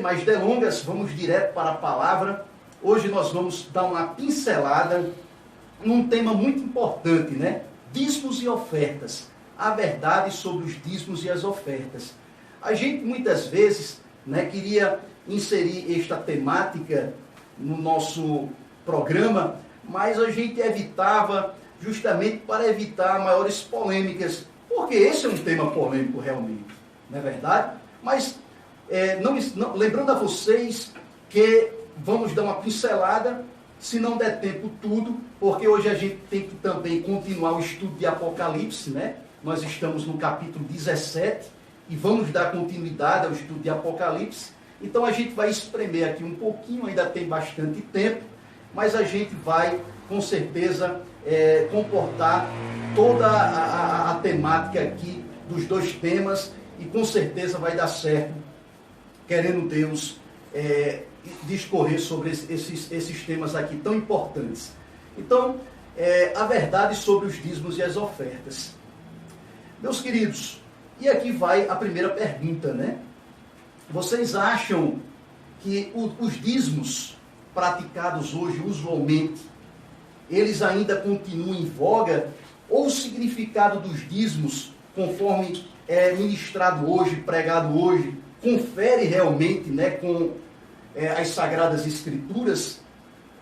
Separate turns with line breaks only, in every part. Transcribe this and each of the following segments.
mais delongas, vamos direto para a palavra. Hoje nós vamos dar uma pincelada num tema muito importante, né? Dízimos e ofertas. A verdade sobre os dízimos e as ofertas. A gente muitas vezes, né, queria inserir esta temática no nosso programa, mas a gente evitava justamente para evitar maiores polêmicas, porque esse é um tema polêmico realmente, não é verdade? Mas lembrando a vocês que vamos dar uma pincelada, se não der tempo tudo, porque hoje a gente tem que também continuar o estudo de Apocalipse, né? Nós estamos no capítulo 17 e vamos dar continuidade ao estudo de Apocalipse. Então a gente vai espremer aqui um pouquinho, ainda tem bastante tempo, mas a gente vai, com certeza, comportar toda a temática aqui dos dois temas e com certeza vai dar certo, querendo Deus, discorrer sobre esses temas aqui tão importantes. Então, a verdade sobre os dízimos e as ofertas. Meus queridos, e aqui vai a primeira pergunta, né? Vocês acham que os dízimos praticados hoje, usualmente, eles ainda continuam em voga? Ou o significado dos dízimos, conforme é ministrado hoje, pregado hoje, confere realmente, né, com as Sagradas Escrituras?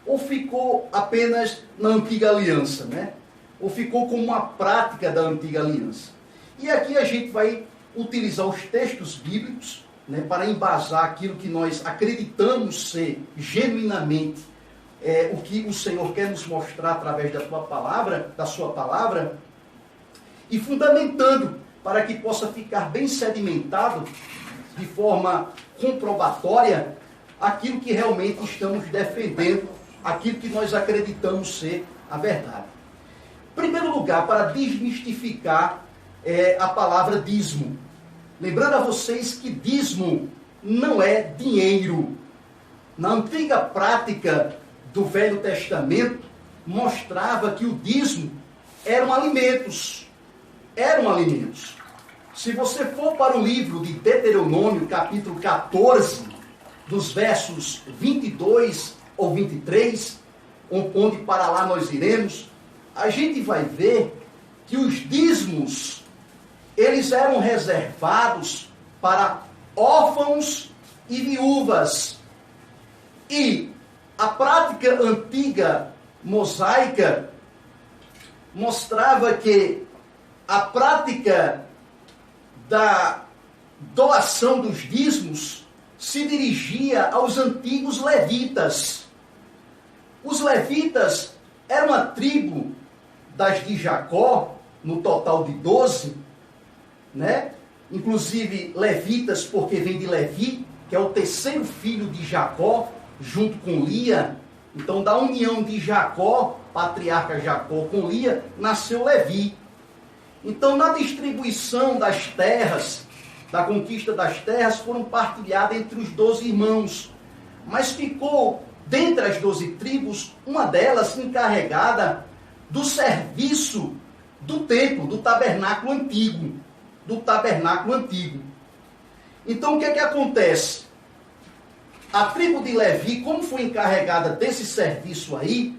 Ou ficou apenas na Antiga Aliança, né? Ou ficou como uma prática da Antiga Aliança? E aqui a gente vai utilizar os textos bíblicos, né, para embasar aquilo que nós acreditamos ser genuinamente o que o Senhor quer nos mostrar através da sua palavra, e fundamentando para que possa ficar bem sedimentado, de forma comprobatória, aquilo que realmente estamos defendendo, aquilo que nós acreditamos ser a verdade. Em primeiro lugar, para desmistificar a palavra dízimo. Lembrando a vocês que dízimo não é dinheiro. Na antiga prática do Velho Testamento, mostrava que o dízimo eram alimentos. Eram alimentos. Se você for para o livro de Deuteronômio, capítulo 14, dos versos 22 ou 23, onde para lá nós iremos, a gente vai ver que os dízimos, eles eram reservados para órfãos e viúvas. E a prática antiga mosaica mostrava que a prática da doação dos dízimos se dirigia aos antigos levitas. Os levitas eram a tribo das de Jacó, no total de 12, né? Inclusive levitas, porque vem de Levi, que é o terceiro filho de Jacó, junto com Lia. Então, da união de Jacó, patriarca Jacó com Lia, nasceu Levi. Então, na distribuição das terras, da conquista das terras, foram partilhadas entre os 12 irmãos. Mas ficou, dentre as 12 tribos, uma delas encarregada do serviço do templo, do tabernáculo antigo. Então, o que acontece? A tribo de Levi, como foi encarregada desse serviço aí,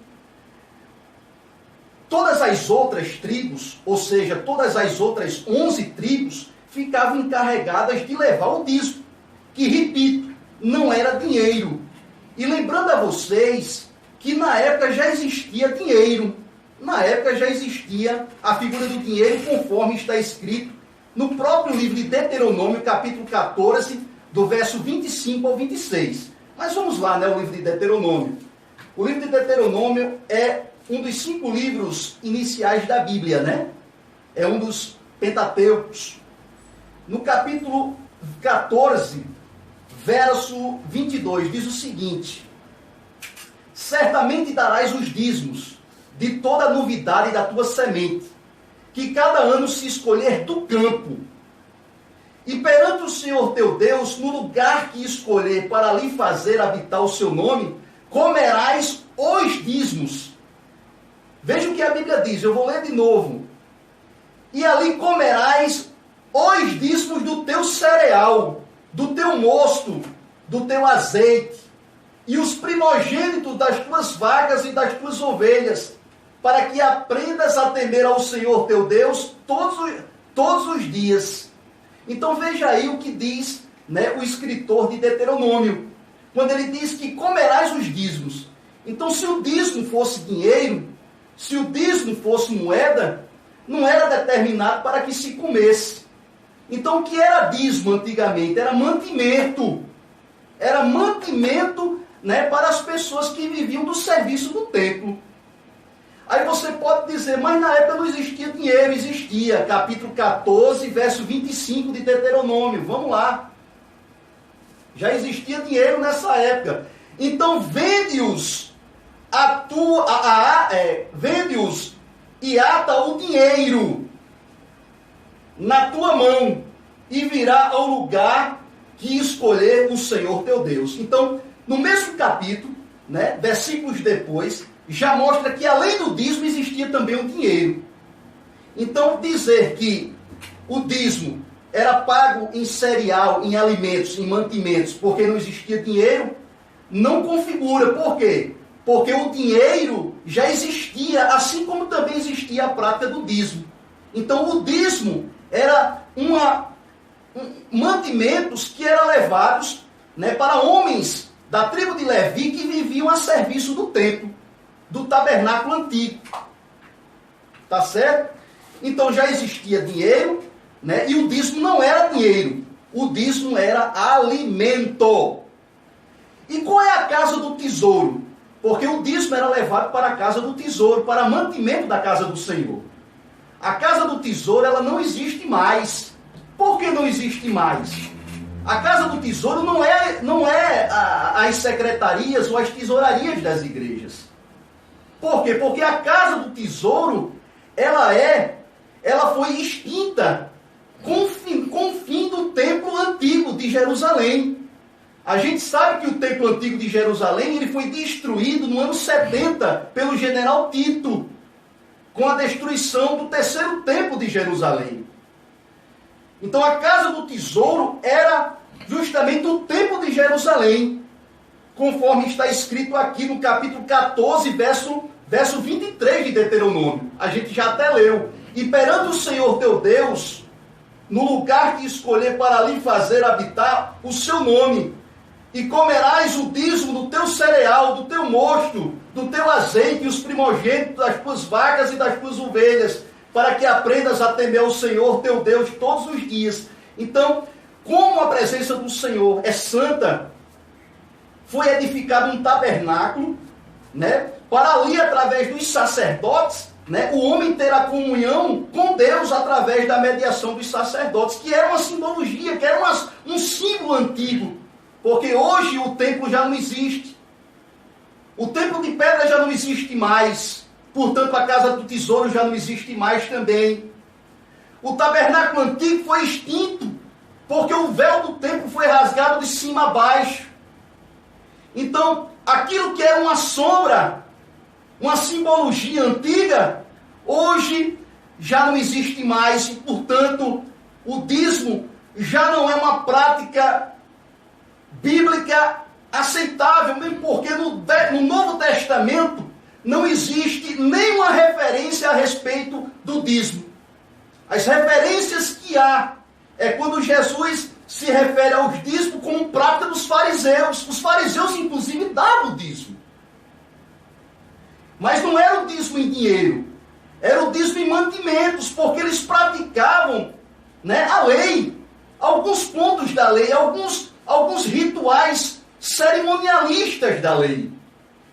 todas as outras tribos, ou seja, todas as outras 11 tribos, ficavam encarregadas de levar o dízimo, que, repito, não era dinheiro. E lembrando a vocês que na época já existia dinheiro, na época já existia a figura do dinheiro, conforme está escrito no próprio livro de Deuteronômio, capítulo 14, do verso 25 ao 26. Mas vamos lá, né, o livro de Deuteronômio. O livro de Deuteronômio é um dos 5 livros iniciais da Bíblia, né? É um dos Pentateucos. No capítulo 14, verso 22, diz o seguinte: certamente darás os dízimos de toda a novidade da tua semente, que cada ano se escolher do campo. E perante o Senhor teu Deus, no lugar que escolher para ali fazer habitar o seu nome, comerás os dízimos. Veja o que a Bíblia diz, eu vou ler de novo. E ali comerás os dízimos do teu cereal, do teu mosto, do teu azeite, e os primogênitos das tuas vacas e das tuas ovelhas, para que aprendas a temer ao Senhor teu Deus todos os dias. Então veja aí o que diz, né, o escritor de Deuteronômio, quando ele diz que comerás os dízimos. Então, se o dízimo fosse dinheiro, se o dízimo fosse moeda, não era determinado para que se comesse. Então, o que era dízimo antigamente? Era mantimento. Era mantimento, né, para as pessoas que viviam do serviço do templo. Aí você pode dizer, mas na época não existia dinheiro. Existia. Capítulo 14, verso 25 de Deuteronômio. Vamos lá. Já existia dinheiro nessa época. Então, vende-os vende-os e ata o dinheiro na tua mão, e virá ao lugar que escolher o Senhor teu Deus. Então, no mesmo capítulo, né, versículos depois, já mostra que além do dízimo existia também o dinheiro. Então, dizer que o dízimo era pago em cereal, em alimentos, em mantimentos, porque não existia dinheiro, não configura. Por quê? Porque o dinheiro já existia, assim como também existia a prática do dízimo. Então, o dízimo era mantimentos que eram levados, né, para homens da tribo de Levi que viviam a serviço do templo, do tabernáculo antigo. Tá certo? Então, já existia dinheiro, né, e o dízimo não era dinheiro. O dízimo era alimento. E qual é a casa do tesouro? Porque o dízimo era levado para a casa do tesouro, para mantimento da casa do Senhor. A casa do tesouro, ela não existe mais. Por que não existe mais? A casa do tesouro não é as secretarias ou as tesourarias das igrejas. Por quê? Porque a casa do tesouro, ela foi extinta com o fim do templo antigo de Jerusalém. A gente sabe que o templo antigo de Jerusalém ele foi destruído no ano 70 pelo general Tito, com a destruição do terceiro templo de Jerusalém. Então a casa do tesouro era justamente o templo de Jerusalém, conforme está escrito aqui no capítulo 14, verso 23 de Deuteronômio. A gente já até leu. E perante o Senhor teu Deus, no lugar que escolher para ali fazer habitar o seu nome, e comerás o dízimo do teu cereal, do teu mosto, do teu azeite e os primogênitos das tuas vacas e das tuas ovelhas, para que aprendas a temer o Senhor teu Deus todos os dias. Então, como a presença do Senhor é santa, foi edificado um tabernáculo, né, para ali, através dos sacerdotes, né, o homem ter a comunhão com Deus através da mediação dos sacerdotes, que era uma simbologia, que era um símbolo antigo. Porque hoje o templo já não existe. O templo de pedra já não existe mais. Portanto, a casa do tesouro já não existe mais também. O tabernáculo antigo foi extinto, porque o véu do templo foi rasgado de cima a baixo. Então, aquilo que era uma sombra, uma simbologia antiga, hoje já não existe mais. E, portanto, o dízimo já não é uma prática bíblica aceitável, mesmo porque no Novo Testamento não existe nenhuma referência a respeito do dízimo. As referências que há é quando Jesus se refere aos dízimos como prática dos fariseus. Os fariseus, inclusive, davam o dízimo. Mas não era o dízimo em dinheiro, era o dízimo em mantimentos, porque eles praticavam, né, a lei, alguns pontos da lei, alguns rituais cerimonialistas da lei.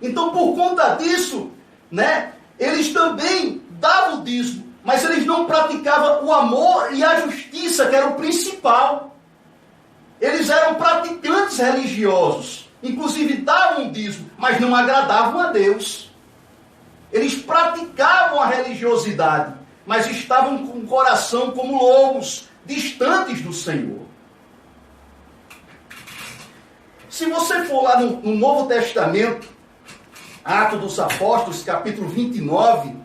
Então, por conta disso, né, eles também davam o dízimo, mas eles não praticavam o amor e a justiça, que era o principal. Eles eram praticantes religiosos, inclusive davam o dízimo, mas não agradavam a Deus. Eles praticavam a religiosidade, mas estavam com o coração como lobos, distantes do Senhor. Se você for lá no Novo Testamento, Atos dos Apóstolos, capítulo 29,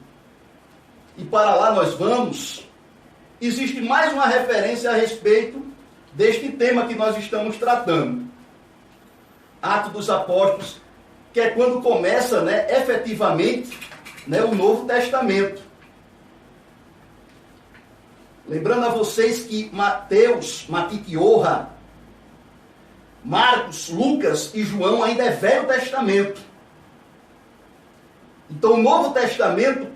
e para lá nós vamos, existe mais uma referência a respeito deste tema que nós estamos tratando. Atos dos Apóstolos, que é quando começa, efetivamente, o Novo Testamento. Lembrando a vocês que Mateus, Matitiorra, Marcos, Lucas e João ainda é Velho Testamento. Então o Novo Testamento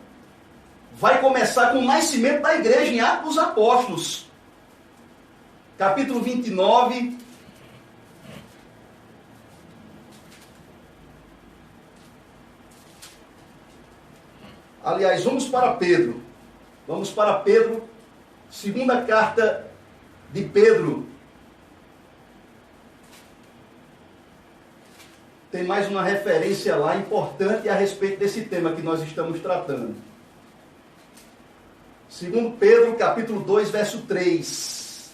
vai começar com o nascimento da igreja em Atos dos Apóstolos. Capítulo 29. Aliás, vamos para Pedro. Vamos para Pedro, segunda carta de Pedro. Tem mais uma referência lá importante a respeito desse tema que nós estamos tratando. Segundo Pedro, capítulo 2, verso 3.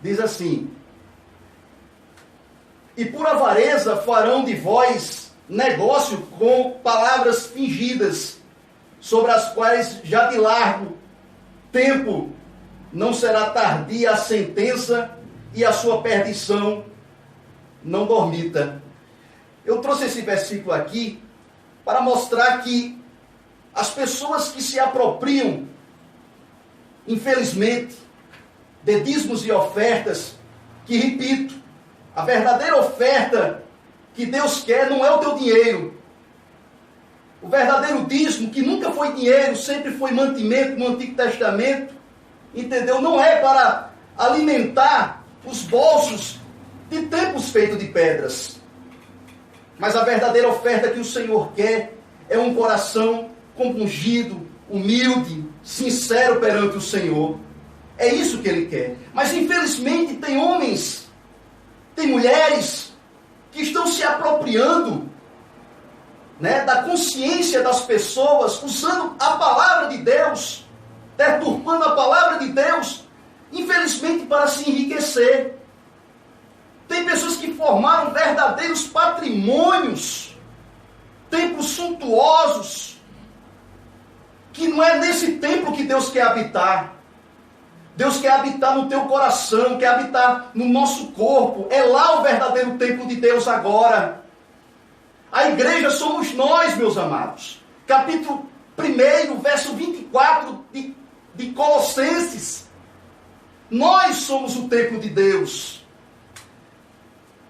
Diz assim: e por avareza farão de vós negócio com palavras fingidas, sobre as quais já de largo tempo não será tardia a sentença e a sua perdição não dormita. Eu trouxe esse versículo aqui para mostrar que as pessoas que se apropriam, infelizmente, de dízimos e ofertas, que, repito, a verdadeira oferta que Deus quer não é o teu dinheiro. O verdadeiro dízimo, que nunca foi dinheiro, sempre foi mantimento no Antigo Testamento, entendeu? Não é para alimentar os bolsos de templos feitos de pedras. Mas a verdadeira oferta que o Senhor quer é um coração compungido, humilde, sincero perante o Senhor. É isso que Ele quer. Mas infelizmente tem homens, tem mulheres que estão se apropriando da consciência das pessoas, usando a palavra de Deus, deturpando a palavra de Deus, infelizmente para se enriquecer. Tem pessoas que formaram verdadeiros patrimônios, templos suntuosos, que não é nesse templo que Deus quer habitar. Deus quer habitar no teu coração, quer habitar no nosso corpo. É lá o verdadeiro templo de Deus agora. A igreja somos nós, meus amados. Capítulo 1, verso 24 de Colossenses. Nós somos o templo de Deus.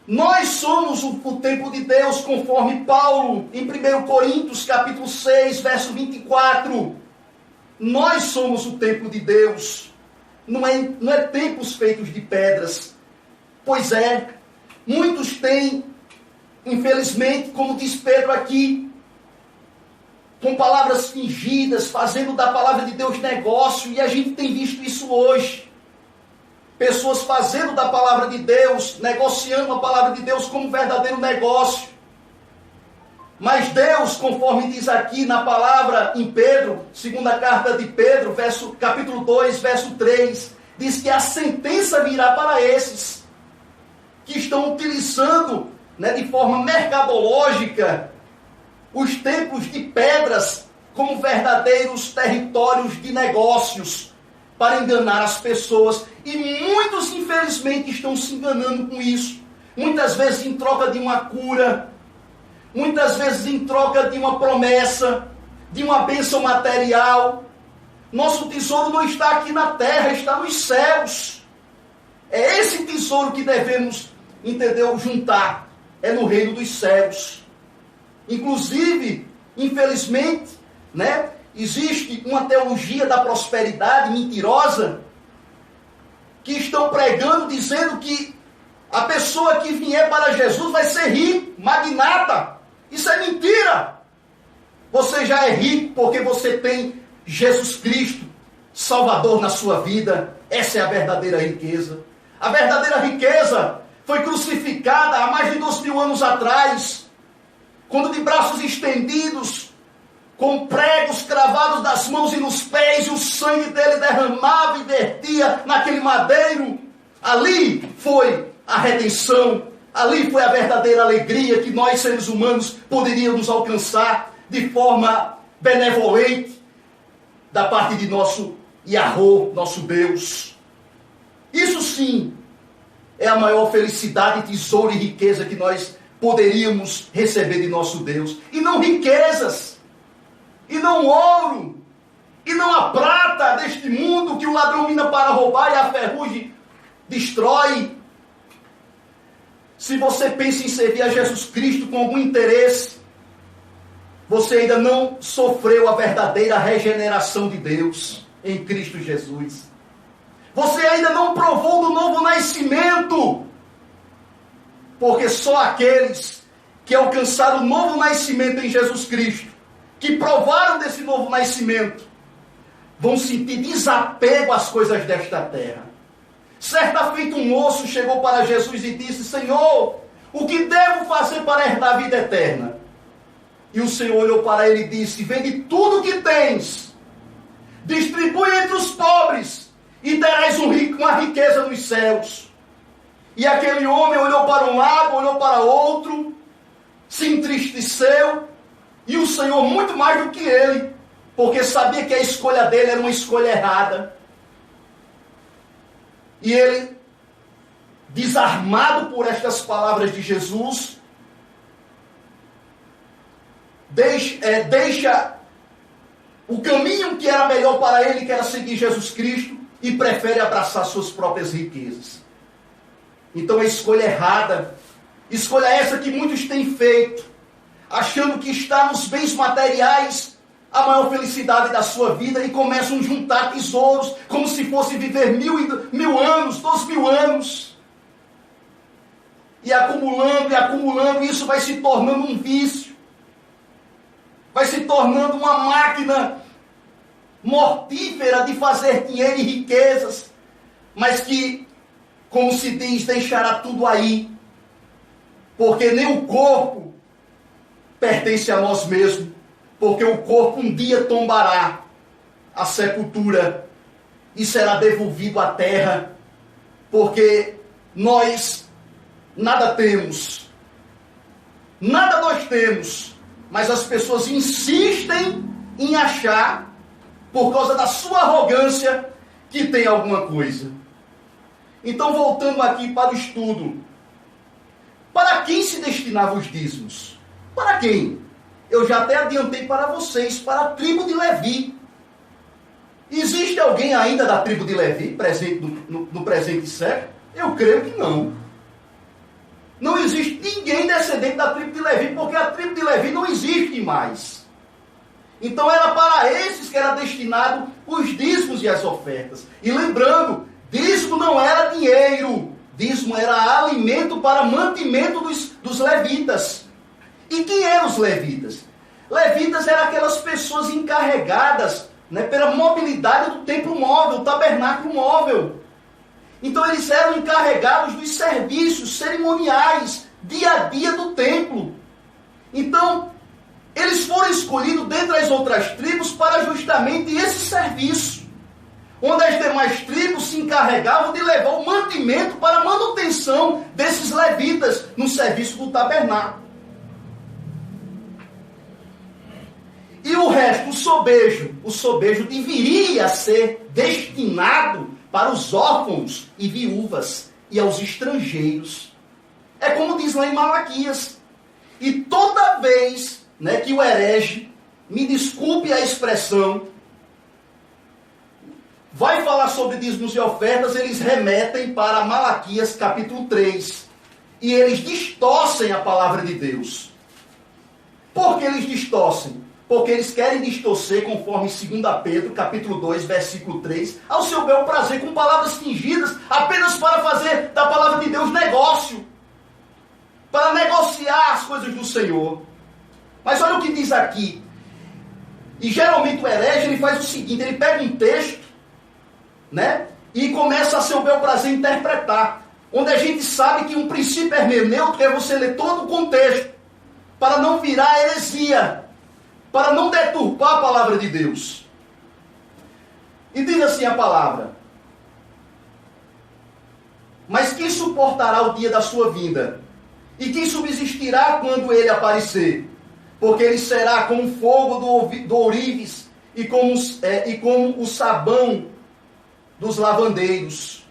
Nós somos o templo de Deus, conforme Paulo, em 1 Coríntios, capítulo 6, verso 24. Nós somos o templo de Deus. Não é templos feitos de pedras. Pois é, muitos têm, infelizmente, como diz Pedro aqui, com palavras fingidas, fazendo da palavra de Deus negócio, e a gente tem visto isso hoje. Pessoas fazendo da palavra de Deus, negociando a palavra de Deus como verdadeiro negócio. Mas Deus, conforme diz aqui na palavra em Pedro, segunda carta de Pedro, capítulo 2, verso 3, diz que a sentença virá para esses que estão utilizando de forma mercadológica os templos de pedras como verdadeiros territórios de negócios para enganar as pessoas. E muitos, infelizmente, estão se enganando com isso. Muitas vezes em troca de uma cura, muitas vezes em troca de uma promessa, de uma bênção material. Nosso tesouro não está aqui na terra, está nos céus. É esse tesouro que devemos, juntar. É no reino dos céus. Inclusive, infelizmente, existe uma teologia da prosperidade mentirosa, que estão pregando, dizendo que a pessoa que vier para Jesus vai ser rico, magnata. Isso é mentira. Você já é rico porque você tem Jesus Cristo, Salvador na sua vida. Essa é a verdadeira riqueza. A verdadeira riqueza foi crucificada há mais de 2000 anos atrás, quando de braços estendidos, com pregos cravados nas mãos e nos pés, e o sangue dele derramava e vertia naquele madeiro. Ali foi a redenção, ali foi a verdadeira alegria que nós, seres humanos, poderíamos alcançar de forma benevolente da parte de nosso Yahweh, nosso Deus. Isso sim é a maior felicidade, tesouro e riqueza que nós poderíamos receber de nosso Deus. E não riquezas, e não ouro, e não a prata deste mundo que o ladrão mina para roubar e a ferrugem destrói. Se você pensa em servir a Jesus Cristo com algum interesse, você ainda não sofreu a verdadeira regeneração de Deus em Cristo Jesus. Você ainda não provou do novo nascimento, porque só aqueles que alcançaram o novo nascimento em Jesus Cristo, que provaram desse novo nascimento, vão sentir desapego às coisas desta terra. Certa feita um moço chegou para Jesus e disse: Senhor, o que devo fazer para herdar a vida eterna? E o Senhor olhou para ele e disse: vende tudo o que tens, distribui entre os pobres, e terás uma riqueza nos céus. E aquele homem olhou para um lado, olhou para outro, se entristeceu, e o Senhor muito mais do que ele, porque sabia que a escolha dele era uma escolha errada. E ele, desarmado por estas palavras de Jesus, deixa o caminho que era melhor para ele, que era seguir Jesus Cristo, e prefere abraçar suas próprias riquezas. Então a escolha errada, escolha essa que muitos têm feito, achando que está nos bens materiais a maior felicidade da sua vida, e começam a juntar tesouros, como se fosse viver 1000 anos, 2000 anos. E acumulando, isso vai se tornando um vício. Vai se tornando uma máquina mortífera de fazer dinheiro e riquezas, mas que, como se diz, deixará tudo aí, porque nem o corpo pertence a nós mesmos, porque o corpo um dia tombará à sepultura e será devolvido à terra, porque nós nada temos, nada nós temos, mas as pessoas insistem em achar, por causa da sua arrogância, que tem alguma coisa. Então, voltando aqui para o estudo, para quem se destinavam os dízimos? Para quem? Eu já até adiantei para vocês, para a tribo de Levi. Existe alguém ainda da tribo de Levi presente no presente século? Eu creio que não. Não existe ninguém descendente da tribo de Levi, porque a tribo de Levi não existe mais. Então era para esses que era destinado os dízimos e as ofertas. E lembrando, dízimo não era dinheiro, dízimo era alimento para mantimento dos levitas. E quem eram os levitas? Levitas eram aquelas pessoas encarregadas, pela mobilidade do templo móvel, o tabernáculo móvel. Então eles eram encarregados dos serviços cerimoniais, dia a dia do templo. Então, eles foram escolhidos dentre as outras tribos para justamente esse serviço, onde as demais tribos se encarregavam de levar o mantimento para a manutenção desses levitas no serviço do tabernáculo. E o resto, o sobejo deveria ser destinado para os órfãos e viúvas e aos estrangeiros. É como diz lá em Malaquias. E toda vez que o herege, me desculpe a expressão, vai falar sobre dízimos e ofertas, eles remetem para Malaquias capítulo 3. E eles distorcem a palavra de Deus. Por que eles distorcem? Porque eles querem distorcer, conforme 2 Pedro, capítulo 2, versículo 3, ao seu bel prazer, com palavras fingidas, apenas para fazer da palavra de Deus negócio, para negociar as coisas do Senhor. Mas olha o que diz aqui. E geralmente o herege, ele faz o seguinte, ele pega um texto, e começa a seu bel prazer interpretar, onde a gente sabe que um princípio hermenêutico é você ler todo o contexto, para não virar heresia, para não deturpar a palavra de Deus. E diz assim a palavra: mas quem suportará o dia da sua vinda? E quem subsistirá quando ele aparecer? Porque ele será como o fogo do ourives e como o sabão dos lavandeiros.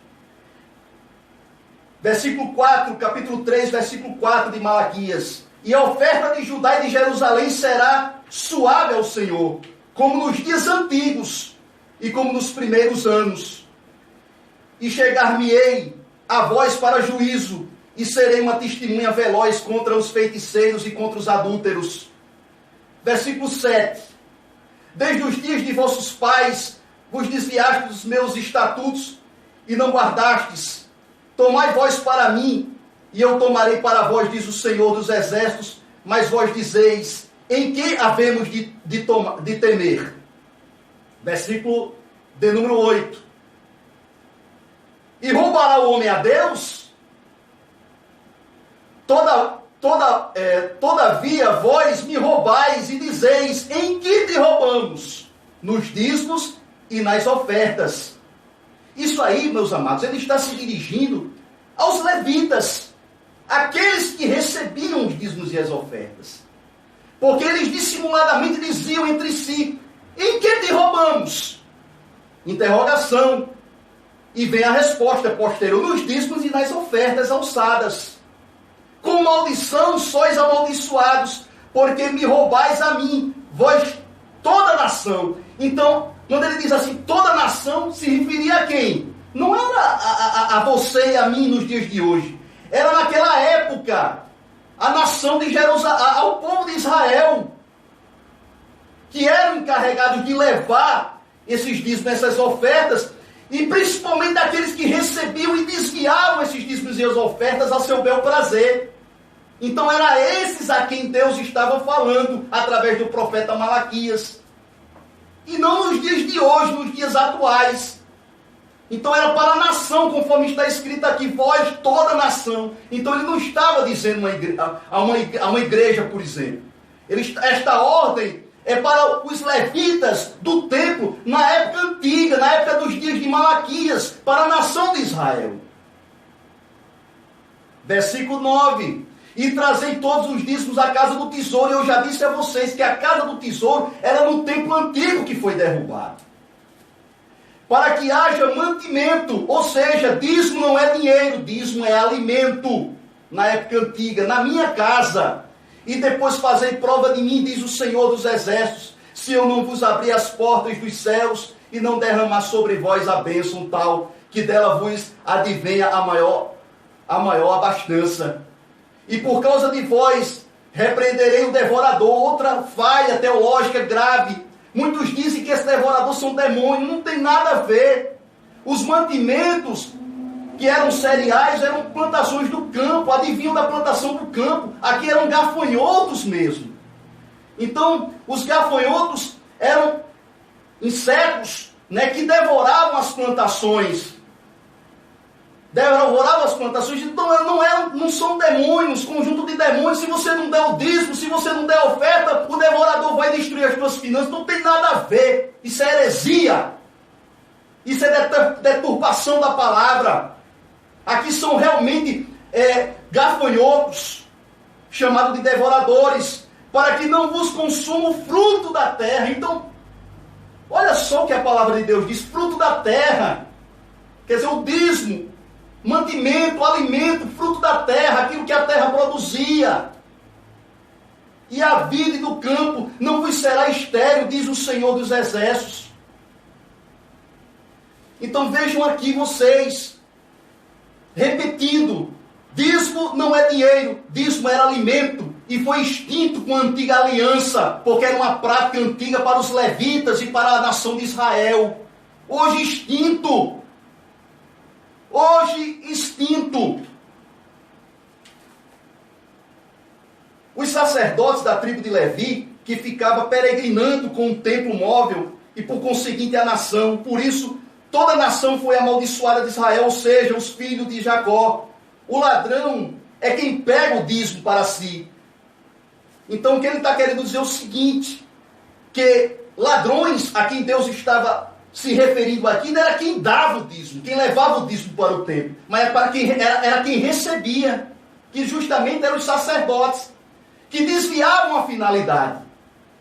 Versículo 4, capítulo 3, versículo 4 de Malaquias. E a oferta de Judá e de Jerusalém será suave ao Senhor, como nos dias antigos e como nos primeiros anos. E chegar-me-ei a vós para juízo, e serei uma testemunha veloz contra os feiticeiros e contra os adúlteros. Versículo 7. Desde os dias de vossos pais vos desviastes dos meus estatutos e não guardastes. Tomai vós para mim, e eu tomarei para vós, diz o Senhor dos Exércitos, mas vós dizeis, em que havemos de temer? Versículo de número 8. E roubará o homem a Deus? Todavia vós me roubais e dizeis, em que te roubamos? Nos dízimos e nas ofertas. Isso aí, meus amados, ele está se dirigindo aos levitas, aqueles que recebiam os dízimos e as ofertas. Porque eles dissimuladamente diziam entre si, em que te roubamos? Interrogação. E vem a resposta posterior, nos dízimos e nas ofertas alçadas. Com maldição sois amaldiçoados, porque me roubais a mim, vós toda nação. Então, quando ele diz assim, toda nação, se referia a quem? Não era a você e a mim nos dias de hoje. Era naquela época, a nação de Jerusalém, ao povo de Israel, que eram encarregados de levar esses dízimos, essas ofertas, e principalmente daqueles que recebiam e desviavam esses dízimos e as ofertas a seu bel prazer. Então era esses a quem Deus estava falando através do profeta Malaquias. E não nos dias de hoje, nos dias atuais. Então era para a nação, conforme está escrito aqui, vós toda a nação. Então ele não estava dizendo a uma igreja, por exemplo. Esta ordem é para os levitas do templo, na época antiga, na época dos dias de Malaquias, para a nação de Israel. Versículo 9. E trazei todos os dízimos à casa do tesouro. E eu já disse a vocês que a casa do tesouro era no templo antigo que foi derrubado. Para que haja mantimento, ou seja, dízimo não é dinheiro, dízimo é alimento, na época antiga, na minha casa. E depois fazei prova de mim, diz o Senhor dos Exércitos, se eu não vos abrir as portas dos céus e não derramar sobre vós a bênção tal, que dela vos advenha a maior abastança. E por causa de vós, repreenderei o devorador. Outra falha teológica grave. Muitos dizem que esse devorador são demônios. Não tem nada a ver. Os mantimentos que eram cereais eram plantações do campo, adivinham da plantação do campo. Aqui eram gafanhotos mesmo. Então, os gafanhotos eram insetos, né, que devoravam as plantações. Devoravam as plantações. Então, não são demônios, conjunto de demônios. Se você não der o dízimo, se você não der a oferta, o devorador vai destruir as suas finanças. Não tem nada a ver. Isso é heresia. Isso é deturpação da palavra. Aqui são realmente gafanhotos, chamados de devoradores, para que não vos consuma o fruto da terra. Então, olha só o que a palavra de Deus diz, fruto da terra. Quer dizer, o dízimo, mantimento, alimento, fruto da terra, aquilo que a terra produzia. E a vide do campo não vos será estéril, diz o Senhor dos Exércitos. Então vejam aqui vocês, repetindo, dízimo não é dinheiro, dízimo era alimento, e foi extinto com a antiga aliança, porque era uma prática antiga para os levitas e para a nação de Israel. Hoje extinto. Hoje extinto. Os sacerdotes da tribo de Levi, que ficava peregrinando com o templo móvel, e por conseguinte a nação, por isso toda a nação foi amaldiçoada de Israel, ou seja, os filhos de Jacó. O ladrão é quem pega o dízimo para si. Então o que ele está querendo dizer é o seguinte, que ladrões a quem Deus estava se referindo aqui não era quem dava o dízimo, quem levava o dízimo para o templo, mas era quem recebia, que justamente eram os sacerdotes, que desviavam a finalidade,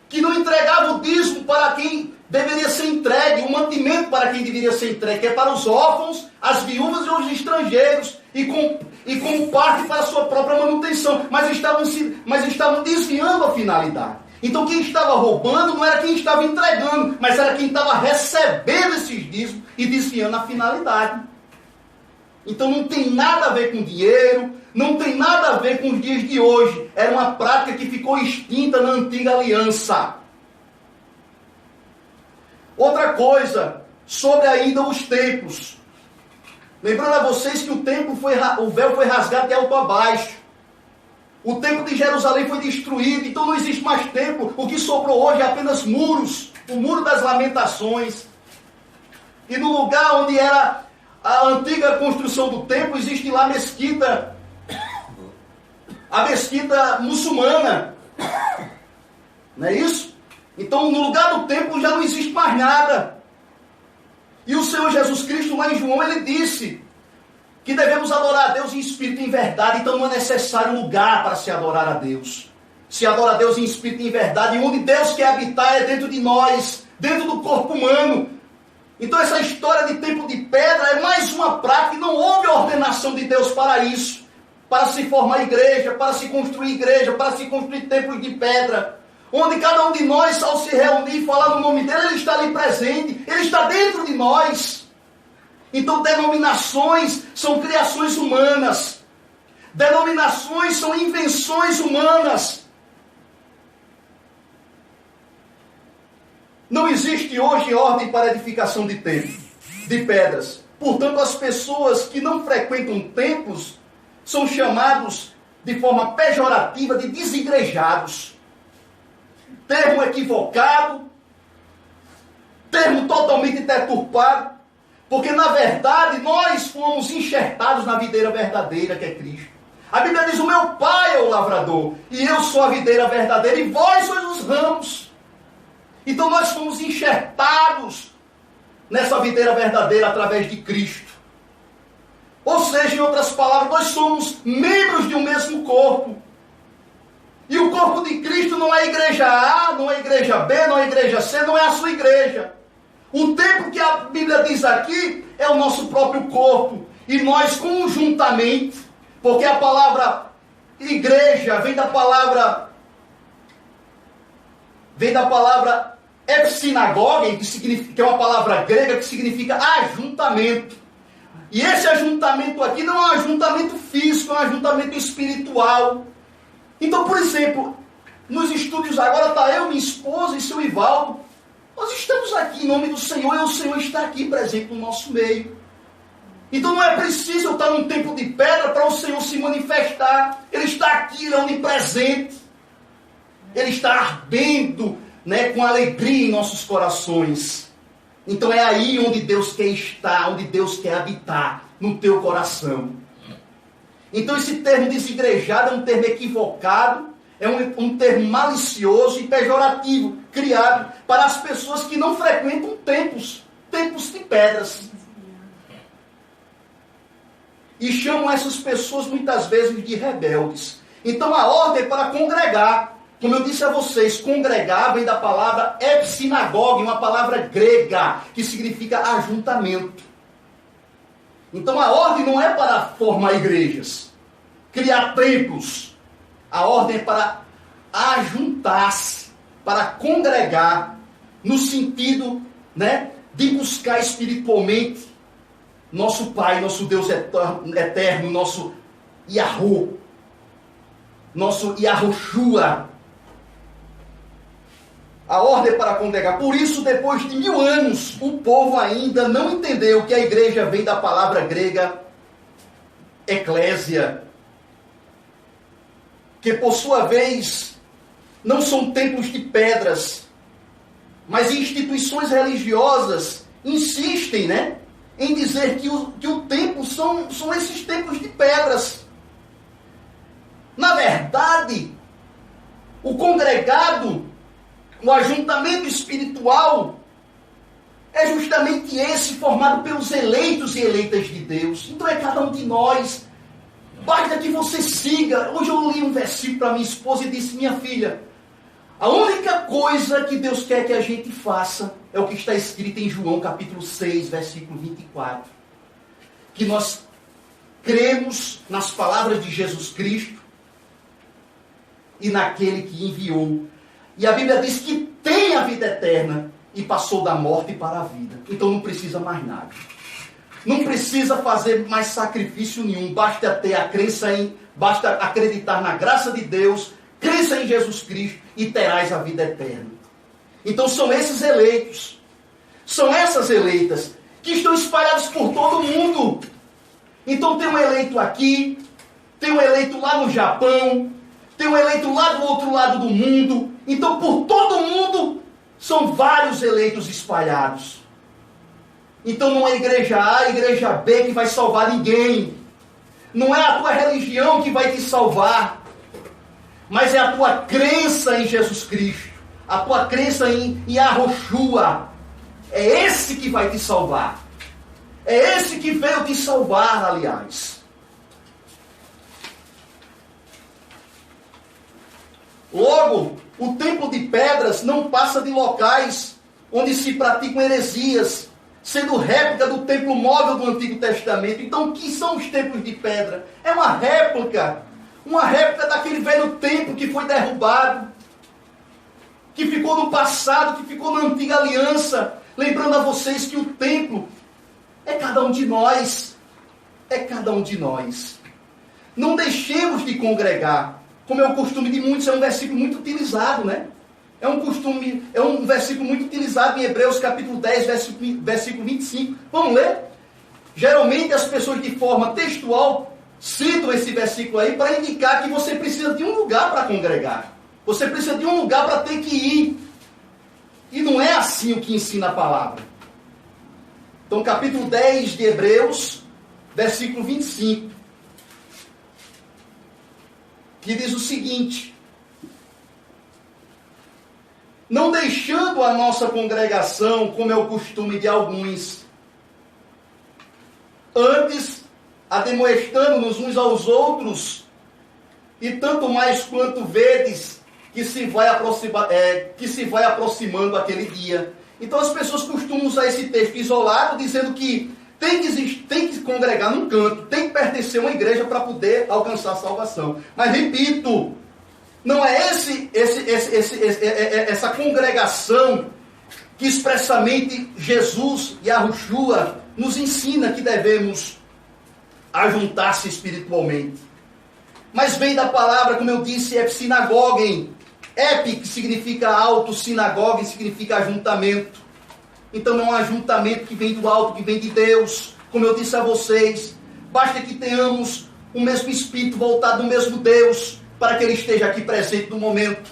que não entregavam o dízimo para quem deveria ser entregue, um mantimento para quem deveria ser entregue, que é para os órfãos, as viúvas e os estrangeiros, e como parte para a sua própria manutenção, mas estavam desviando a finalidade. Então quem estava roubando não era quem estava entregando, mas era quem estava recebendo esses dízimos e desviando a finalidade. Então não tem nada a ver com dinheiro, não tem nada a ver com os dias de hoje. Era uma prática que ficou extinta na antiga aliança. Outra coisa, sobre ainda os templos. Lembrando a vocês que o véu foi rasgado de alto a baixo. O templo de Jerusalém foi destruído, então não existe mais templo. O que sobrou hoje é apenas muros. O muro das lamentações. E no lugar onde era a antiga construção do templo, existe lá a mesquita muçulmana. Não é isso? Então no lugar do templo já não existe mais nada. E o Senhor Jesus Cristo lá em João, ele disse que devemos adorar a Deus em espírito e em verdade, então não é necessário lugar para se adorar a Deus. Se adora a Deus em espírito e em verdade, e onde Deus quer habitar é dentro de nós, dentro do corpo humano. Então essa história de templo de pedra é mais uma prática, e não houve ordenação de Deus para isso, para se formar igreja, para se construir igreja, para se construir templos de pedra, onde cada um de nós, ao se reunir e falar no nome dele, ele está ali presente, ele está dentro de nós. Então denominações são criações humanas. Denominações são invenções humanas. Não existe hoje ordem para edificação de templos, de pedras. Portanto, as pessoas que não frequentam templos são chamados de forma pejorativa de desigrejados. Termo equivocado, termo totalmente deturpado. Porque, na verdade, nós fomos enxertados na videira verdadeira, que é Cristo. A Bíblia diz, o meu Pai é o lavrador, e eu sou a videira verdadeira, e vós sois os ramos. Então, nós fomos enxertados nessa videira verdadeira através de Cristo. Ou seja, em outras palavras, nós somos membros de um mesmo corpo. E o corpo de Cristo não é a igreja A, não é a igreja B, não é a igreja C, não é a sua igreja. O templo que a Bíblia diz aqui é o nosso próprio corpo. E nós conjuntamente, porque a palavra igreja vem da palavra epsinagoge, que é uma palavra grega que significa ajuntamento. E esse ajuntamento aqui não é um ajuntamento físico, é um ajuntamento espiritual. Então, por exemplo, nos estúdios agora está eu, minha esposa e seu Ivaldo. Nós estamos aqui em nome do Senhor, e o Senhor está aqui presente no nosso meio. Então não é preciso eu estar num templo de pedra para o Senhor se manifestar. Ele está aqui, Ele é onipresente. Ele está ardendo, com alegria em nossos corações. Então é aí onde Deus quer estar, onde Deus quer habitar, no teu coração. Então esse termo desigrejado é um termo equivocado, é um termo malicioso e pejorativo, criado para as pessoas que não frequentam templos de pedras. E chamam essas pessoas muitas vezes de rebeldes. Então a ordem é para congregar. Como eu disse a vocês, congregar vem da palavra epsinagoge, uma palavra grega, que significa ajuntamento. Então a ordem não é para formar igrejas, criar templos. A ordem é para ajuntar-se, para congregar, no sentido, de buscar espiritualmente nosso Pai, nosso Deus eterno, nosso Yahweh, nosso Yahushua. A ordem é para congregar. Por isso, depois de 1000 anos, o povo ainda não entendeu que a igreja vem da palavra grega eclésia, que por sua vez não são templos de pedras, mas instituições religiosas insistem, em dizer que o templo são esses templos de pedras. Na verdade, o congregado, o ajuntamento espiritual, é justamente esse formado pelos eleitos e eleitas de Deus. Então é cada um de nós. Basta que você siga. Hoje eu li um versículo para minha esposa e disse, minha filha, A única coisa que Deus quer que a gente faça é o que está escrito em João capítulo 6, versículo 24. Que nós cremos nas palavras de Jesus Cristo e naquele que enviou. E a Bíblia diz que tem a vida eterna e passou da morte para a vida. Então não precisa mais nada. Não precisa fazer mais sacrifício nenhum. Basta ter a crença basta acreditar na graça de Deus, crença em Jesus Cristo e terás a vida eterna. Então são esses eleitos, são essas eleitas que estão espalhadas por todo o mundo. Então tem um eleito aqui, tem um eleito lá no Japão, tem um eleito lá do outro lado do mundo. Então por todo o mundo são vários eleitos espalhados. Então não é a igreja A, a igreja B que vai salvar ninguém. Não é a tua religião que vai te salvar, mas é a tua crença em Jesus Cristo, a tua crença em Yahushua. É esse que vai te salvar. É esse que veio te salvar, aliás. Logo, o templo de pedras não passa de locais onde se praticam heresias, sendo réplica do templo móvel do Antigo Testamento. Então, o que são os templos de pedra? É uma réplica daquele velho templo que foi derrubado, que ficou no passado, que ficou na antiga aliança. Lembrando a vocês que o templo é cada um de nós. É cada um de nós. Não deixemos de congregar. Como é o costume de muitos, é um versículo muito utilizado, né? É um versículo muito utilizado em Hebreus capítulo 10, versículo 25. Vamos ler? Geralmente as pessoas de forma textual citam esse versículo aí para indicar que você precisa de um lugar para congregar. Você precisa de um lugar para ter que ir. E não é assim o que ensina a palavra. Então, capítulo 10 de Hebreus, versículo 25. Que diz o seguinte: não deixando a nossa congregação, como é o costume de alguns, antes ademoestando-nos uns aos outros, e tanto mais quanto vedes que se vai aproximando aquele dia. Então as pessoas costumam usar esse texto isolado, dizendo que tem que congregar num canto, tem que pertencer a uma igreja para poder alcançar a salvação. Mas repito, não é essa congregação que expressamente Jesus e Yahushua nos ensina que devemos ajuntar-se espiritualmente. Mas vem da palavra, como eu disse, epsinagogen. Ep, que significa alto, sinagoga significa ajuntamento. Então não é um ajuntamento que vem do alto, que vem de Deus. Como eu disse a vocês, basta que tenhamos o mesmo Espírito voltado no mesmo Deus, para que Ele esteja aqui presente no momento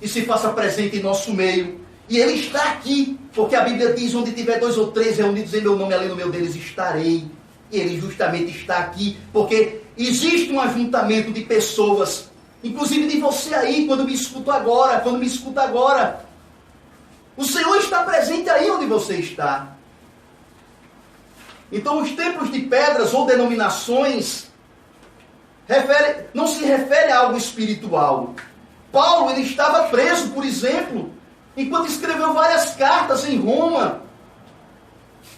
e se faça presente em nosso meio. E Ele está aqui, porque a Bíblia diz: onde tiver 2 ou 3 reunidos em meu nome, ali no meio deles estarei. E Ele justamente está aqui, porque existe um ajuntamento de pessoas, inclusive de você aí, quando me escuta agora. O Senhor está presente aí onde você está. Então, os templos de pedras ou denominações não se refere a algo espiritual. Paulo, ele estava preso, por exemplo, enquanto escreveu várias cartas em Roma.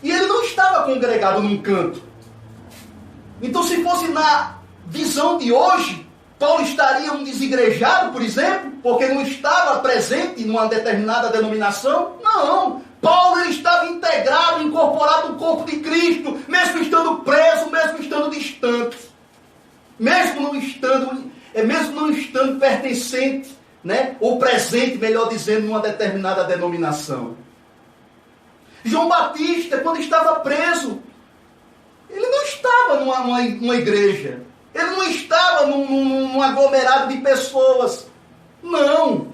E ele não estava congregado num canto. Então, se fosse na visão de hoje, Paulo estaria um desigrejado, por exemplo, porque não estava presente numa determinada denominação? Não. Paulo, ele estava integrado, incorporado no corpo de Cristo, mesmo estando preso, mesmo estando distante, mesmo não estando pertencente, né, ou presente, melhor dizendo, numa determinada denominação. João Batista, quando estava preso, ele não estava numa igreja. Ele não estava num aglomerado de pessoas. Não.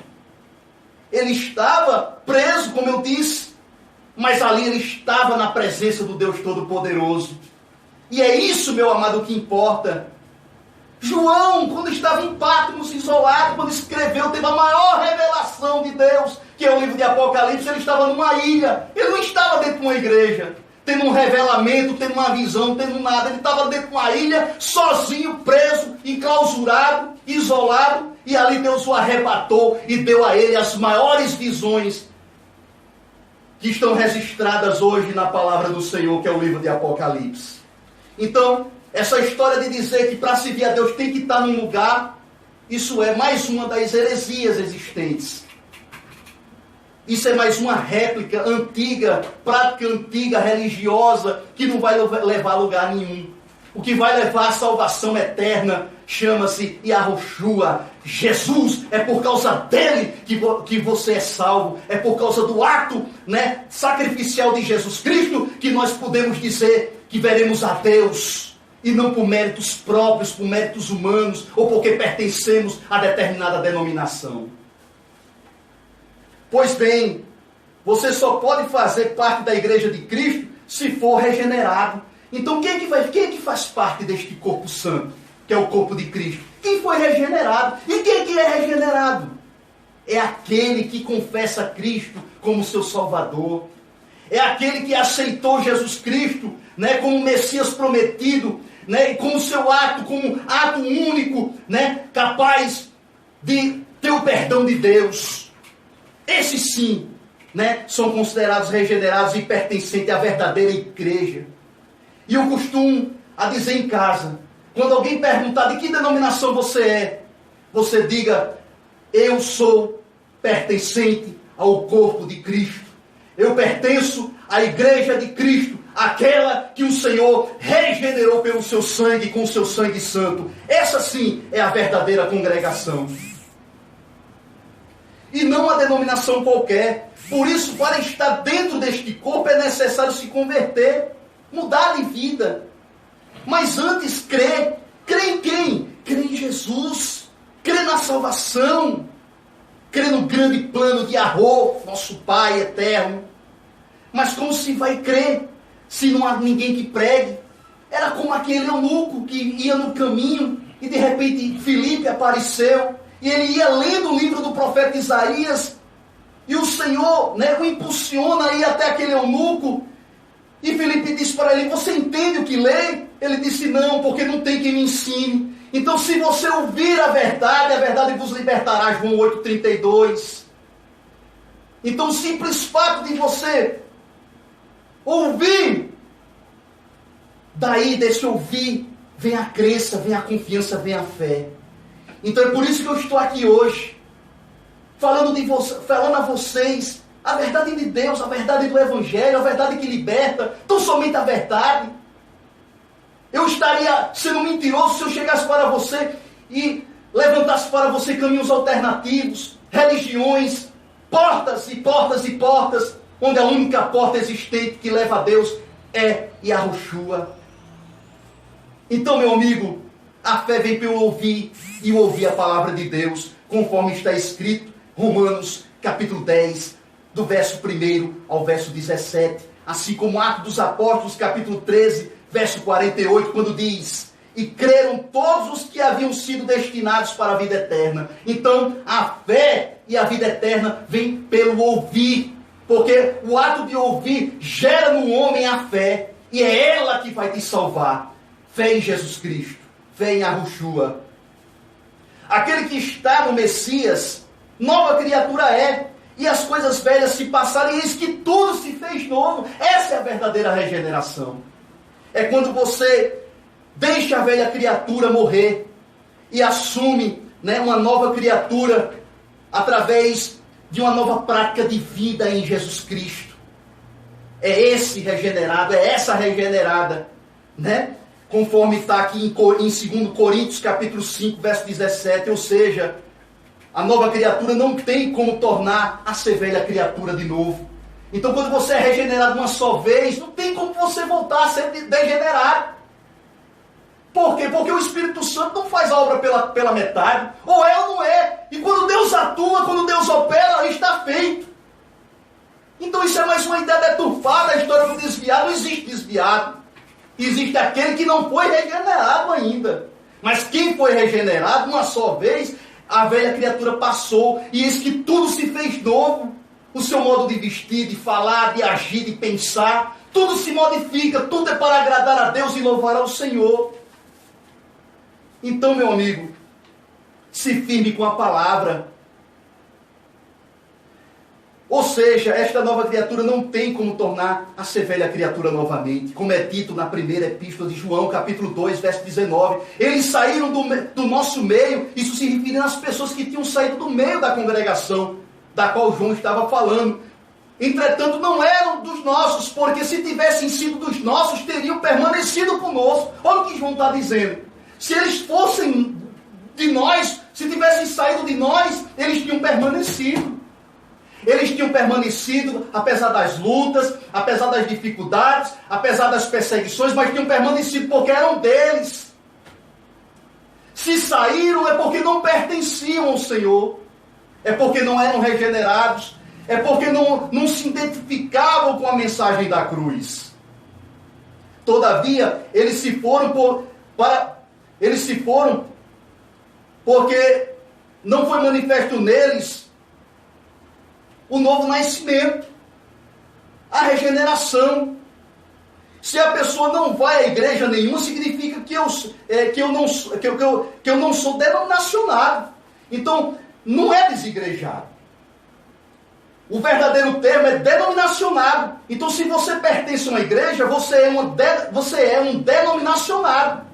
Ele estava preso, como eu disse, mas ali ele estava na presença do Deus Todo-Poderoso. E é isso, meu amado, que importa. João, quando estava em Patmos, isolado, quando escreveu, teve a maior revelação de Deus, que é o livro de Apocalipse. Ele estava numa ilha. Ele não estava dentro de uma igreja. tendo um revelamento, tendo uma visão, tendo nada. Ele estava dentro de uma ilha, sozinho, preso, enclausurado, isolado, e ali Deus o arrebatou e deu a ele as maiores visões que estão registradas hoje na palavra do Senhor, que é o livro de Apocalipse. Então, essa história de dizer que para servir a Deus tem que estar num lugar, isso é mais uma das heresias existentes. Isso é mais uma réplica antiga, prática antiga, religiosa, que não vai levar a lugar nenhum. O que vai levar à salvação eterna chama-se Yahushua. Jesus, é por causa dele que você é salvo. É por causa do ato, né, sacrificial de Jesus Cristo que nós podemos dizer que veremos a Deus. E não por méritos próprios, por méritos humanos, ou porque pertencemos a determinada denominação. Pois bem, você só pode fazer parte da igreja de Cristo se for regenerado. Então quem é que faz parte deste corpo santo, que é o corpo de Cristo? Quem foi regenerado? E quem é que é regenerado? É aquele que confessa Cristo como seu Salvador. É aquele que aceitou Jesus Cristo, né, como Messias prometido, né, como seu ato, como um ato único, né, capaz de ter o perdão de Deus. Esses sim, né, são considerados regenerados e pertencentes à verdadeira igreja. E eu costumo a dizer em casa, quando alguém perguntar de que denominação você é, você diga, eu sou pertencente ao corpo de Cristo. Eu pertenço à igreja de Cristo, aquela que o Senhor regenerou pelo seu sangue, com o seu sangue santo. Essa sim é a verdadeira congregação. E não uma denominação qualquer. Por isso, para estar dentro deste corpo é necessário se converter, mudar de vida. Mas antes crer em quem? Crer em Jesus, crer na salvação, crer no grande plano de Yahweh, nosso Pai eterno. Mas como se vai crer se não há ninguém que pregue? Era como aquele eunuco que ia no caminho e de repente Filipe apareceu. E ele ia lendo o livro do profeta Isaías, e o Senhor, né, o impulsiona a ir até aquele eunuco, e Filipe disse para ele, você entende o que lê? Ele disse, não, porque não tem quem me ensine. Então se você ouvir a verdade vos libertará, João 8,32. Então o simples fato de você ouvir, daí desse ouvir, vem a crença, vem a confiança, vem a fé. Então é por isso que eu estou aqui hoje, falando a vocês a verdade de Deus, a verdade do Evangelho, a verdade que liberta, tão somente a verdade. Eu estaria sendo mentiroso se eu chegasse para você e levantasse para você caminhos alternativos, religiões, portas e portas e portas, onde a única porta existente que leva a Deus é Yahushua. Então, meu amigo, a fé vem pelo ouvir, e ouvir a palavra de Deus, conforme está escrito, Romanos capítulo 10, do verso 1 ao verso 17, assim como Atos dos Apóstolos, capítulo 13, verso 48, quando diz, e creram todos os que haviam sido destinados para a vida eterna. Então, a fé e a vida eterna vem pelo ouvir, porque o ato de ouvir gera no homem a fé, e é ela que vai te salvar. Fé em Jesus Cristo, fé em Yahushua. Aquele que está no Messias, nova criatura é, e as coisas velhas se passaram, e eis que tudo se fez novo. Essa é a verdadeira regeneração. É quando você deixa a velha criatura morrer e assume, né, uma nova criatura através de uma nova prática de vida em Jesus Cristo. É esse regenerado, é essa regenerada, né? Conforme está aqui em 2 Coríntios capítulo 5, verso 17, ou seja, a nova criatura não tem como tornar a ser velha criatura de novo. Então quando você é regenerado uma só vez, não tem como você voltar a ser degenerado. Por quê? Porque o Espírito Santo não faz a obra pela metade, ou é ou não é. E quando Deus atua, quando Deus opera, está feito. Então isso é mais uma ideia deturpada, a história do desviado. Não existe desviado. Existe aquele que não foi regenerado ainda. Mas quem foi regenerado uma só vez, a velha criatura passou, e eis que tudo se fez novo. O seu modo de vestir, de falar, de agir, de pensar, Tudo se modifica, tudo é para agradar a Deus e louvar ao Senhor. Então, meu amigo, se firme com a palavra. Ou seja, esta nova criatura não tem como tornar a ser velha criatura novamente. Como é dito na primeira epístola de João, capítulo 2, verso 19. Eles saíram do nosso meio, isso se refere às pessoas que tinham saído do meio da congregação, da qual João estava falando. Entretanto, não eram dos nossos, porque se tivessem sido dos nossos, teriam permanecido conosco. Olha o que João está dizendo. Se eles fossem de nós, se tivessem saído de nós, eles tinham permanecido. Eles tinham permanecido, apesar das lutas, apesar das dificuldades, apesar das perseguições, mas tinham permanecido porque eram deles. Se saíram é porque não pertenciam ao Senhor, é porque não eram regenerados, é porque não se identificavam com a mensagem da cruz. Todavia, eles se foram porque não foi manifesto neles o novo nascimento, a regeneração. Se a pessoa não vai à igreja nenhuma, significa que eu não sou denominacionado. Então, não é desigrejado. O verdadeiro termo é denominacionado. Então, se você pertence a uma igreja, você é um denominacionado.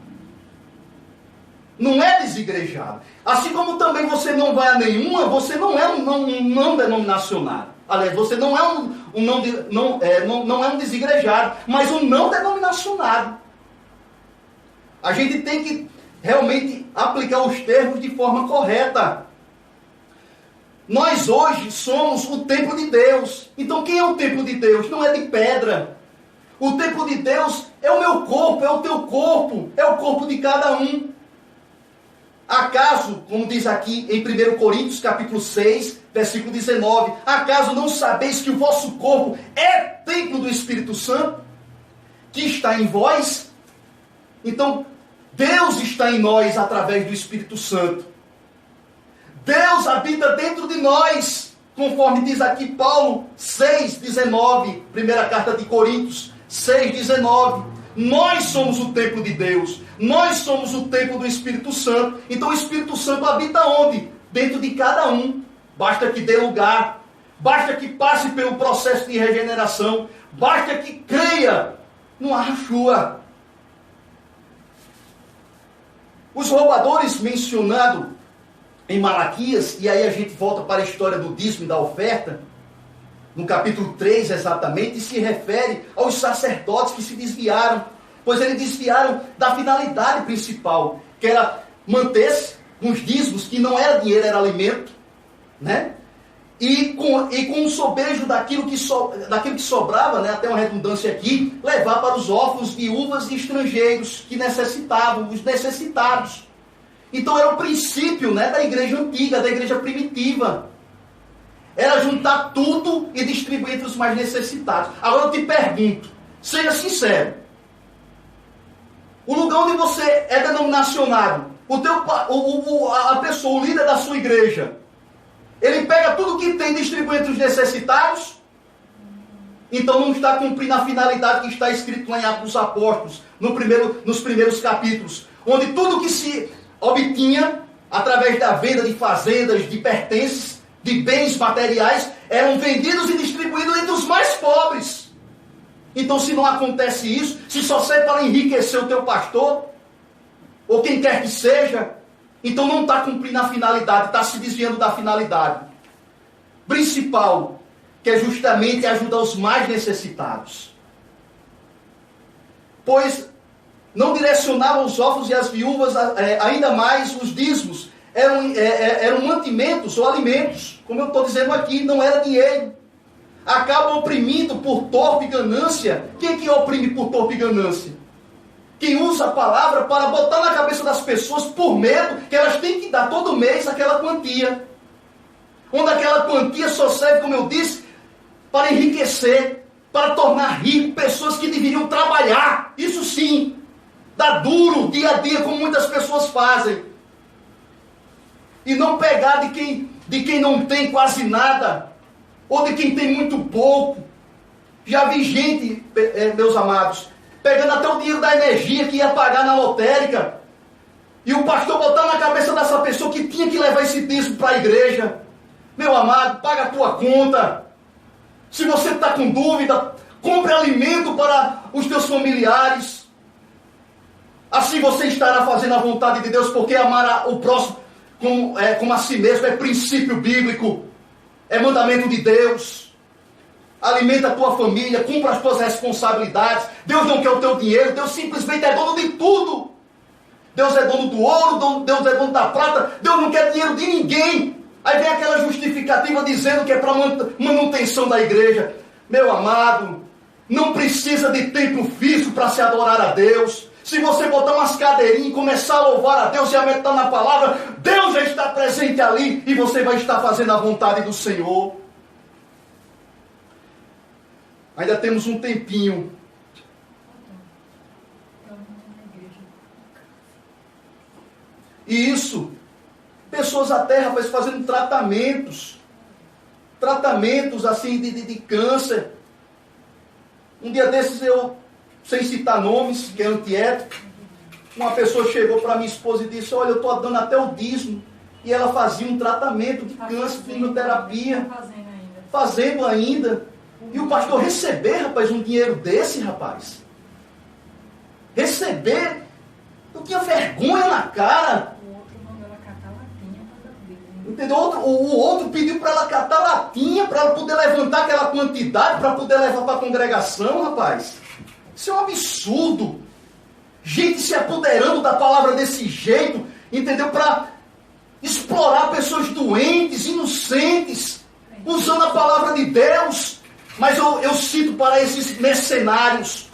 Não é desigrejado. Assim como também você não vai a nenhuma, você não é um não denominacionado. Aliás, você não é um desigrejado, mas um não denominacionado. A gente tem que realmente aplicar os termos de forma correta. Nós hoje somos o templo de Deus. Então quem é o templo de Deus? Não é de pedra. O templo de Deus é o meu corpo, é o teu corpo, é o corpo de cada um. Acaso, como diz aqui em 1 Coríntios capítulo 6, versículo 19, acaso não sabeis que o vosso corpo é templo do Espírito Santo, que está em vós? Então, Deus está em nós através do Espírito Santo. Deus habita dentro de nós, conforme diz aqui Paulo 6,19, primeira carta de Coríntios 6,19. Nós somos o templo de Deus. Nós somos o templo do Espírito Santo. Então o Espírito Santo habita onde? Dentro de cada um. Basta que dê lugar. Basta que passe pelo processo de regeneração. Basta que creia no Yeshua. Os roubadores mencionados em Malaquias, e aí a gente volta para a história do dízimo e da oferta, no capítulo 3 exatamente, se refere aos sacerdotes que se desviaram, pois eles desviaram da finalidade principal, que era manter-se com os dízimos, que não era dinheiro, era alimento, né? E com o sobejo daquilo que sobrava, né, até uma redundância aqui, levar para os órfãos, viúvas e estrangeiros que necessitavam, os necessitados. Então era o princípio, né, da igreja antiga, da igreja primitiva. Era juntar tudo e distribuir entre os mais necessitados. Agora eu te pergunto, seja sincero. O lugar onde você é denominacionado, a pessoa, o líder da sua igreja, ele pega tudo que tem e distribui entre os necessitados? Então não está cumprindo a finalidade que está escrito lá em Atos dos Apóstolos, nos primeiros capítulos, onde tudo que se obtinha através da venda de fazendas, de pertences, de bens materiais, eram vendidos e distribuídos entre os mais pobres. Então, se não acontece isso, se só serve para enriquecer o teu pastor, ou quem quer que seja, então não está cumprindo a finalidade, está se desviando da finalidade principal, que é justamente ajudar os mais necessitados. Pois não direcionavam os órfãos e as viúvas, ainda mais os dízimos, eram mantimentos ou alimentos, como eu estou dizendo aqui, não era dinheiro. Acabam oprimindo por torpe ganância. Quem que oprime por torpe ganância? Quem usa a palavra para botar na cabeça das pessoas, por medo, que elas têm que dar todo mês aquela quantia. Onde aquela quantia só serve, como eu disse, para enriquecer, para tornar rico pessoas que deveriam trabalhar. Isso sim, dar duro, dia a dia, como muitas pessoas fazem. E não pegar de quem não tem quase nada, ou de quem tem muito pouco. Já vi gente, meus amados, pegando até o dinheiro da energia que ia pagar na lotérica. E o pastor botar na cabeça dessa pessoa que tinha que levar esse dízimo para a igreja. Meu amado, paga a tua conta. Se você está com dúvida, compre alimento para os teus familiares. Assim você estará fazendo a vontade de Deus, porque amar o próximo como a si mesmo é princípio bíblico, é mandamento de Deus. Alimenta a tua família, cumpra as tuas responsabilidades. Deus não quer o teu dinheiro, Deus simplesmente é dono de tudo. Deus é dono do ouro, Deus é dono da prata, Deus não quer dinheiro de ninguém. Aí vem aquela justificativa dizendo que é para manutenção da igreja. Meu amado, não precisa de templo físico para se adorar a Deus. Se você botar umas cadeirinhas e começar a louvar a Deus e a meditar na palavra, Deus já está presente ali e você vai estar fazendo a vontade do Senhor. Ainda temos um tempinho. E isso, pessoas até, rapaz, fazendo tratamentos assim de câncer. Um dia desses eu, sem citar nomes, que é antiético, uma pessoa chegou para minha esposa e disse: olha, eu estou dando até o dízimo. E ela fazia um tratamento de câncer, quimioterapia, fazendo ainda. E o pastor receber, rapaz, um dinheiro desse, rapaz. Receber, eu tinha vergonha na cara.
O outro mandou ela catar latinha para dar.
Entendeu? O outro pediu para ela catar latinha, para ela poder levantar aquela quantidade, para poder levar para a congregação, rapaz. Isso é um absurdo. Gente se apoderando da palavra desse jeito, entendeu? Para explorar pessoas doentes, inocentes, usando a palavra de Deus. Mas eu cito para esses mercenários,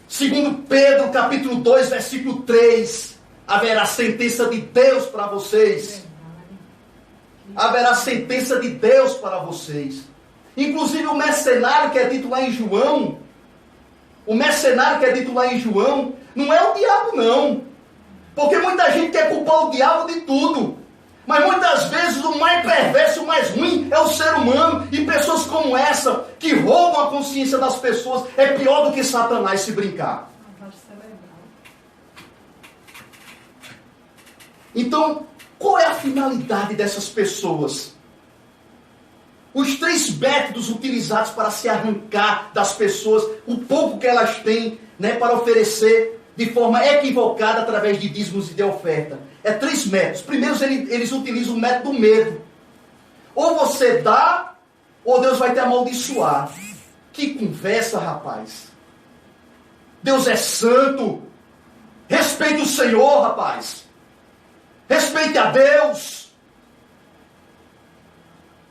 segundo Pedro, capítulo 2, versículo 3, haverá sentença de Deus para vocês. Haverá sentença de Deus para vocês. Inclusive o mercenário que é dito lá em João, não é o diabo não. Porque muita gente quer culpar o diabo de tudo. Mas muitas vezes o mais perverso, o mais ruim é o ser humano. E pessoas como essa, que roubam a consciência das pessoas, é pior do que Satanás se brincar. Então, qual é a finalidade dessas pessoas? Os 3 métodos utilizados para se arrancar das pessoas o pouco que elas têm, né, para oferecer de forma equivocada através de dízimos e de oferta. É 3 métodos. Primeiro, eles utilizam o método do medo. Ou você dá, ou Deus vai te amaldiçoar. Que conversa, rapaz. Deus é santo. Respeite o Senhor, rapaz. Respeite a Deus.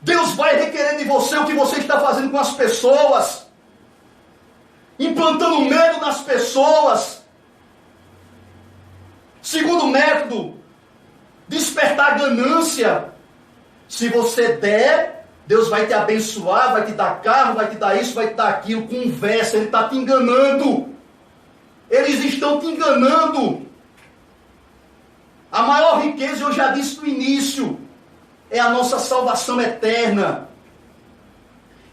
Deus vai requerer de você o que você está fazendo com as pessoas. Implantando medo nas pessoas. Segundo método, despertar ganância. Se você der, Deus vai te abençoar, vai te dar carro, vai te dar isso, vai te dar aquilo. Conversa, Ele está te enganando. Eles estão te enganando. A maior riqueza, eu já disse no início, é a nossa salvação eterna.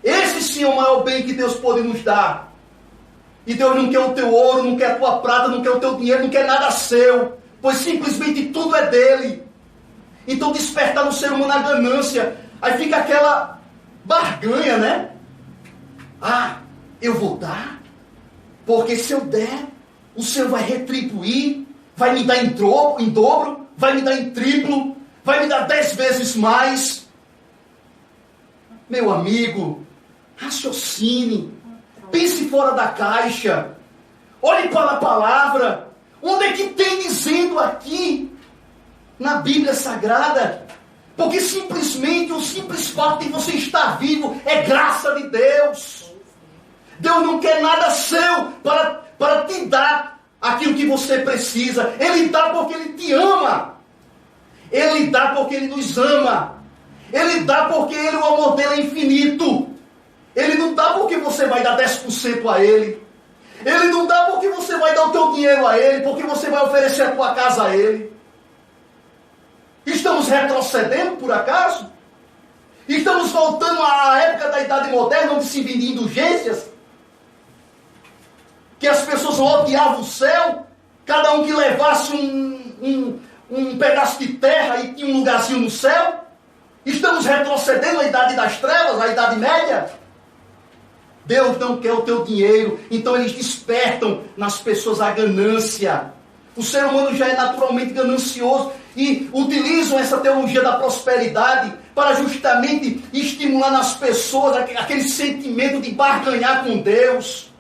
Esse sim é o maior bem que Deus pode nos dar. E Deus não quer o teu ouro, não quer a tua prata, não quer o teu dinheiro, não quer nada seu. Pois simplesmente tudo é dele. Então despertar no ser humano a ganância. Aí fica aquela barganha, né? Ah, eu vou dar. Porque se eu der, o Senhor vai retribuir. Vai me dar em dobro. Vai me dar em triplo. Vai me dar 10 vezes mais. Meu amigo, raciocine. Pense fora da caixa. Olhe para a palavra. Onde é que tem dizendo aqui na Bíblia Sagrada? Porque simplesmente o simples fato de você estar vivo é graça de Deus. Deus não quer nada seu para te dar aquilo que você precisa. Ele dá porque Ele te ama. Ele dá porque Ele nos ama. Ele dá porque o amor dele é infinito. Ele não dá porque você vai dar 10% a Ele. Ele não dá porque você vai dar o teu dinheiro a Ele, porque você vai oferecer a tua casa a Ele. Estamos retrocedendo, por acaso? Estamos voltando à época da Idade Moderna, onde se vendia indulgências? que as pessoas odiavam o céu, cada um que levasse um pedaço de terra e tinha um lugarzinho no céu. Estamos retrocedendo à idade das trevas, à idade média. Deus não quer o teu dinheiro, então eles despertam nas pessoas a ganância. O ser humano já é naturalmente ganancioso e utilizam essa teologia da prosperidade para justamente estimular nas pessoas aquele sentimento de barganhar com Deus.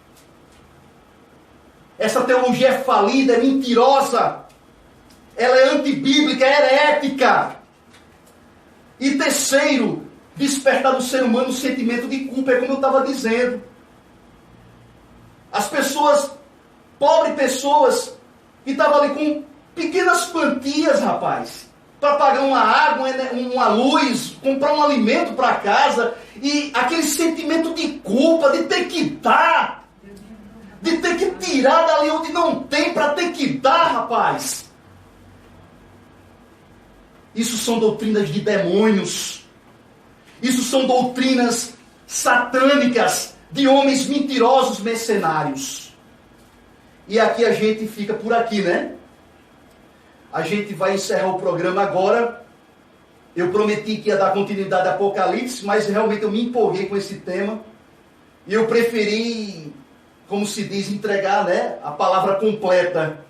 Essa teologia é falida, é mentirosa, ela é antibíblica, é herética. E terceiro, despertar no ser humano o sentimento de culpa, é como eu estava dizendo. As pessoas, pobres pessoas, que estavam ali com pequenas quantias, rapaz, para pagar uma água, uma luz, comprar um alimento para casa, e aquele sentimento de culpa, de ter que dar, de ter que tirar dali onde não tem para ter que dar, rapaz. Isso são doutrinas de demônios. Isso são doutrinas satânicas de homens mentirosos, mercenários. E aqui a gente fica por aqui, né? A gente vai encerrar o programa agora. Eu prometi que ia dar continuidade a Apocalipse, mas realmente eu me empolguei com esse tema. E eu preferi, como se diz, entregar, né, a palavra completa.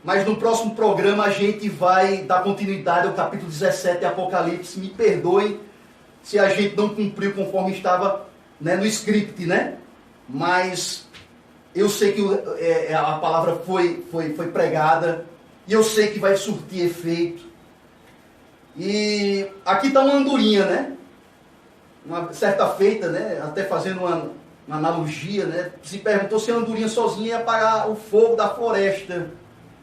Mas no próximo programa a gente vai dar continuidade ao capítulo 17 de Apocalipse. Me perdoem se a gente não cumpriu conforme estava, né, no script, né? Mas eu sei que a palavra foi pregada e eu sei que vai surtir efeito. E aqui está uma andorinha, né? Uma certa feita, né? Até fazendo uma analogia, né? Se perguntou se a andorinha sozinha ia apagar o fogo da floresta,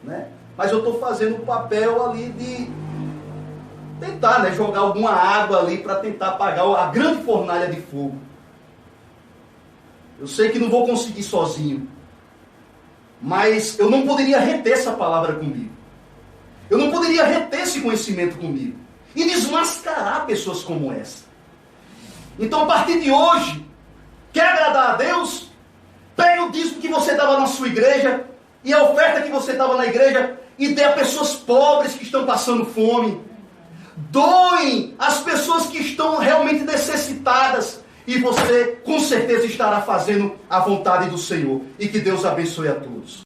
né? Mas eu estou fazendo o papel ali de tentar, né, jogar alguma água ali para tentar apagar a grande fornalha de fogo. Eu sei que não vou conseguir sozinho, mas eu não poderia reter essa palavra comigo. Eu não poderia reter esse conhecimento comigo e desmascarar pessoas como essa. Então, a partir de hoje, quer agradar a Deus? Pegue o dízimo que você dava na sua igreja e a oferta que você dava na igreja e dê a pessoas pobres que estão passando fome. Doem às pessoas que estão realmente necessitadas. E você, com certeza, estará fazendo a vontade do Senhor. E que Deus abençoe a todos.